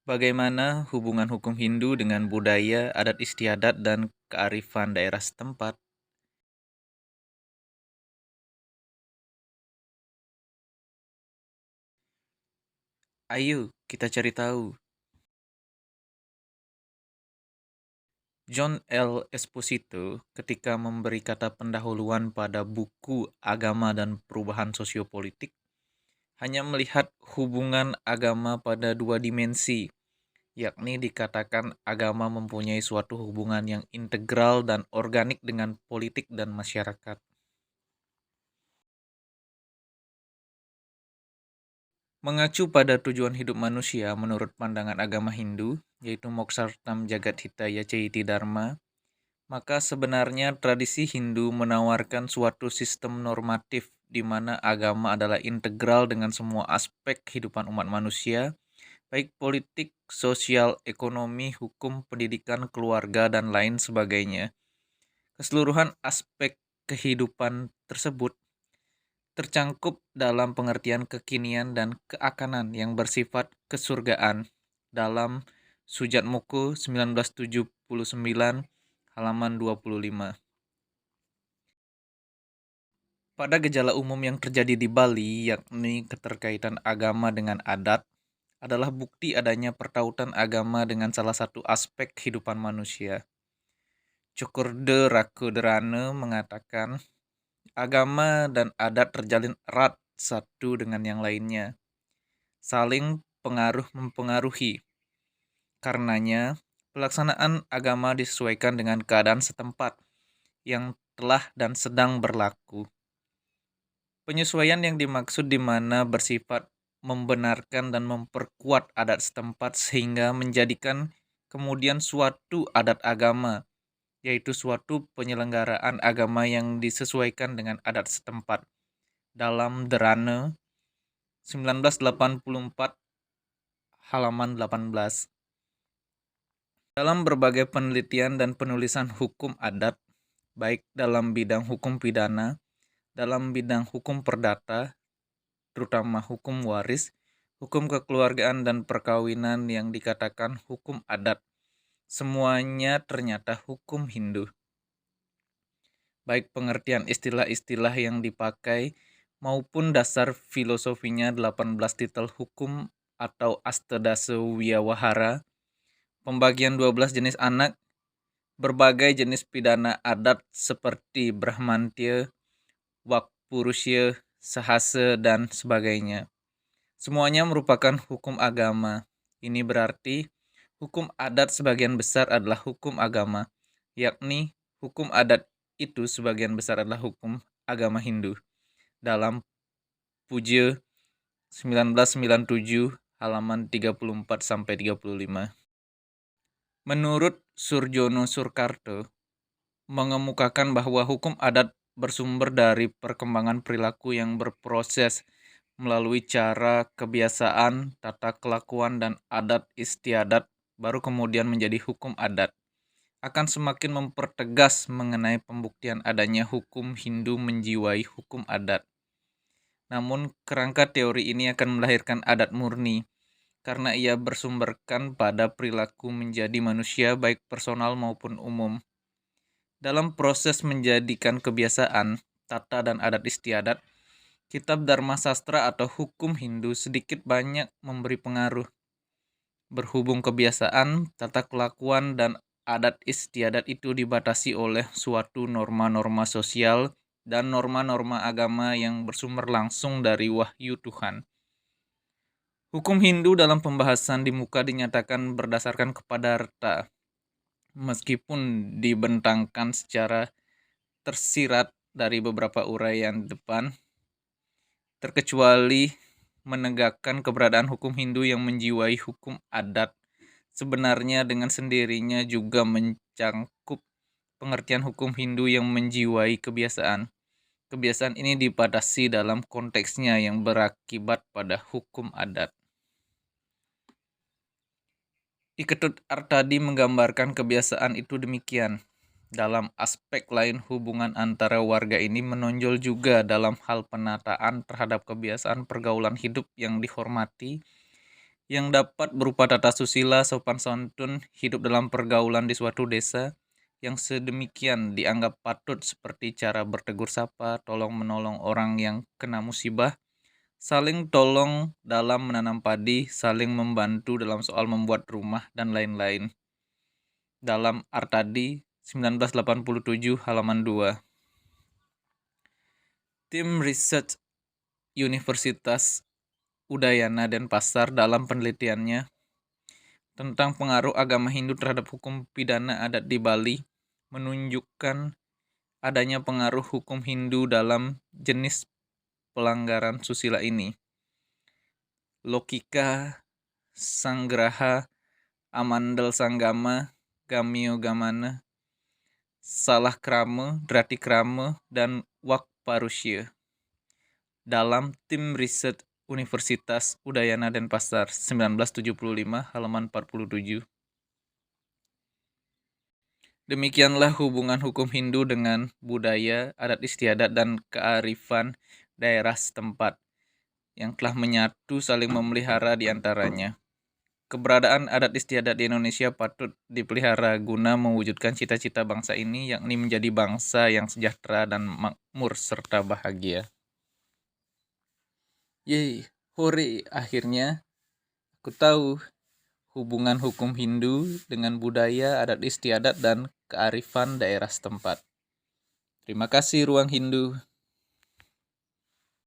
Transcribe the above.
Bagaimana hubungan hukum Hindu dengan budaya, adat istiadat, dan kearifan daerah setempat? Ayo, kita cari tahu. John L. Esposito ketika memberi kata pendahuluan pada buku Agama dan Perubahan Sosiopolitik hanya melihat hubungan agama pada dua dimensi, yakni dikatakan agama mempunyai suatu hubungan yang integral dan organik dengan politik dan masyarakat. Mengacu pada tujuan hidup manusia menurut pandangan agama Hindu, yaitu Moksartam Jagat Hitaya Ceiti Dharma, maka sebenarnya tradisi Hindu menawarkan suatu sistem normatif di mana agama adalah integral dengan semua aspek kehidupan umat manusia, baik politik, sosial, ekonomi, hukum, pendidikan, keluarga, dan lain sebagainya. Keseluruhan aspek kehidupan tersebut tercangkup dalam pengertian kekinian dan keakanan yang bersifat kesurgaan dalam Sujatmoko 1979 halaman 25. Pada gejala umum yang terjadi di Bali, yakni keterkaitan agama dengan adat, adalah bukti adanya pertautan agama dengan salah satu aspek kehidupan manusia. Cokorde Rakudrana mengatakan, agama dan adat terjalin erat satu dengan yang lainnya, saling pengaruh mempengaruhi. Karenanya, pelaksanaan agama disesuaikan dengan keadaan setempat yang telah dan sedang berlaku. Penyesuaian yang dimaksud di mana bersifat membenarkan dan memperkuat adat setempat sehingga menjadikan kemudian suatu adat agama, yaitu suatu penyelenggaraan agama yang disesuaikan dengan adat setempat. Dalam Derana 1984 halaman 18. Dalam berbagai penelitian dan penulisan hukum adat, baik dalam bidang hukum pidana, dalam bidang hukum perdata, terutama hukum waris, hukum kekeluargaan dan perkawinan yang dikatakan hukum adat, semuanya ternyata hukum Hindu. Baik pengertian istilah-istilah yang dipakai maupun dasar filosofinya 18 titel hukum atau Astadasa Wiyawahara, pembagian 12 jenis anak, berbagai jenis pidana adat seperti Brahmantya, Wakpurusya, Sahasa, dan sebagainya. Semuanya merupakan hukum agama. Ini berarti hukum adat sebagian besar adalah hukum agama, yakni hukum adat itu sebagian besar adalah hukum agama Hindu. Dalam Puja 1997 halaman 34 sampai 35. Menurut Surjono Surkarto, mengemukakan bahwa hukum adat bersumber dari perkembangan perilaku yang berproses melalui cara, kebiasaan, tata kelakuan, dan adat istiadat, baru kemudian menjadi hukum adat. Akan semakin mempertegas mengenai pembuktian adanya hukum Hindu menjiwai hukum adat. Namun, kerangka teori ini akan melahirkan adat murni, karena ia bersumberkan pada perilaku menjadi manusia baik personal maupun umum. Dalam proses menjadikan kebiasaan, tata dan adat istiadat, kitab Dharma Sastra atau hukum Hindu sedikit banyak memberi pengaruh. Berhubung kebiasaan, tata kelakuan, dan adat istiadat itu dibatasi oleh suatu norma-norma sosial dan norma-norma agama yang bersumber langsung dari wahyu Tuhan. Hukum Hindu dalam pembahasan di muka dinyatakan berdasarkan kepada Rta, meskipun dibentangkan secara tersirat dari beberapa uraian depan, terkecuali menegakkan keberadaan hukum Hindu yang menjiwai hukum adat, sebenarnya dengan sendirinya juga mencangkup pengertian hukum Hindu yang menjiwai kebiasaan. Kebiasaan ini dibatasi dalam konteksnya yang berakibat pada hukum adat. Iketut Artadi menggambarkan kebiasaan itu demikian. Dalam aspek lain, hubungan antara warga ini menonjol juga dalam hal penataan terhadap kebiasaan pergaulan hidup yang dihormati, yang dapat berupa tata susila, sopan santun, hidup dalam pergaulan di suatu desa, yang sedemikian dianggap patut seperti cara bertegur sapa, tolong-menolong orang yang kena musibah, saling tolong dalam menanam padi, saling membantu dalam soal membuat rumah, dan lain-lain. Dalam Artadi 1987 halaman 2. Tim riset Universitas Udayana Denpasar dalam penelitiannya tentang pengaruh agama Hindu terhadap hukum pidana adat di Bali menunjukkan adanya pengaruh hukum Hindu dalam jenis pelanggaran susila ini. Lokika, Sanggraha, Amandel Sanggama, Gamyo Gamana, Salah Krama, Drati Krama, dan Wak Parusya. Dalam Tim Riset Universitas Udayana Denpasar 1975 halaman 47. Demikianlah hubungan hukum Hindu dengan budaya, adat istiadat, dan kearifan daerah setempat yang telah menyatu saling memelihara di antaranya. Keberadaan adat istiadat di Indonesia patut dipelihara guna mewujudkan cita-cita bangsa ini, yakni menjadi bangsa yang sejahtera dan makmur serta bahagia. Yeay, hore, akhirnya aku tahu hubungan hukum Hindu dengan budaya, adat istiadat, dan kearifan daerah setempat. Terima kasih Ruang Hindu.